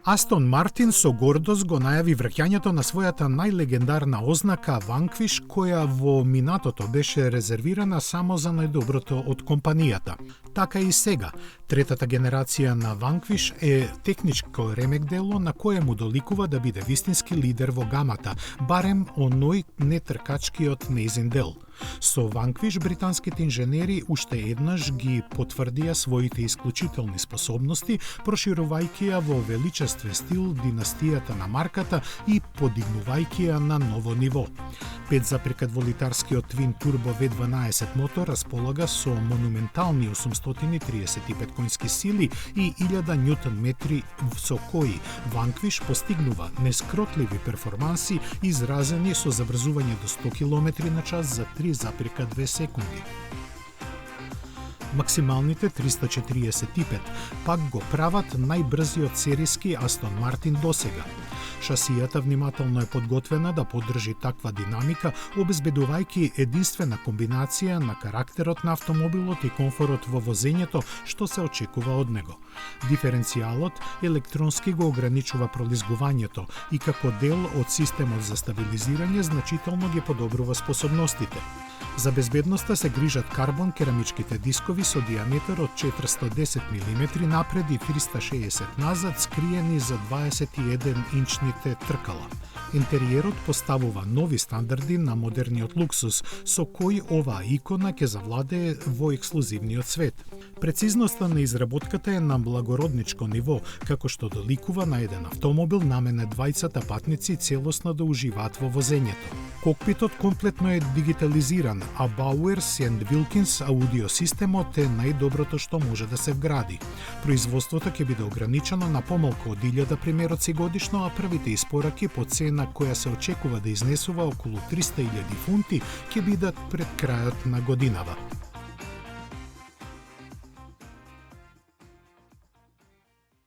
Астон Мартин со гордост го најави враќањето на својата најлегендарна ознака Vanquish, која во минатото беше резервирана само за најдоброто од компанијата. Така и сега, третата генерација на Vanquish е техничко ремек дело на кое му доликува да биде вистински лидер во гамата, барем оној нетркачкиот нејзин дел. Со Vanquish британските инженери уште еднаш ги потврдија своите исклучителни способности, проширувајќи ја во величествен стил династијата на марката и подигнувајќи ја на ново ниво. 5,2 литарскиот твин турбо V12 мотор располага со монументални 835 конски сили и 1000 ньютон метри, со кои Vanquish постигнува нескротливи перформанси изразени со забрзување до 100 км на час за 3,2 секунди. Максималните 345 пак го прават најбрзиот сериски Астон Мартин досега. Шасијата внимателно е подготвена да поддржи таква динамика, обезбедувајќи единствена комбинација на карактерот на автомобилот и комфорот во возењето што се очекува од него. Диференцијалот електронски го ограничува пролизгувањето и како дел од системот за стабилизирање значително ги подобрува способностите. За безбедноста се грижат карбон керамичките дискови со диаметар од 410 мм напред и 360 назад, скриени за 21-инчните тркала. Интериерот поставува нови стандарди на модерниот луксус, со кој оваа икона ќе завладее во ексклузивниот свет. Прецизноста на изработката е на благородничко ниво, како што доликува на еден автомобил наменет двајцата патници целосно да уживаат во возењето. Кокпитот комплетно е дигитализиран, а Bowers & Wilkins аудиосистемот е најдоброто што може да се вгради. Производството ќе биде ограничено на помалку од 1000 примероци годишно, а првите испораки по цена која се очекува да изнесува околу 300.000 фунти ќе бидат пред крајот на годинава.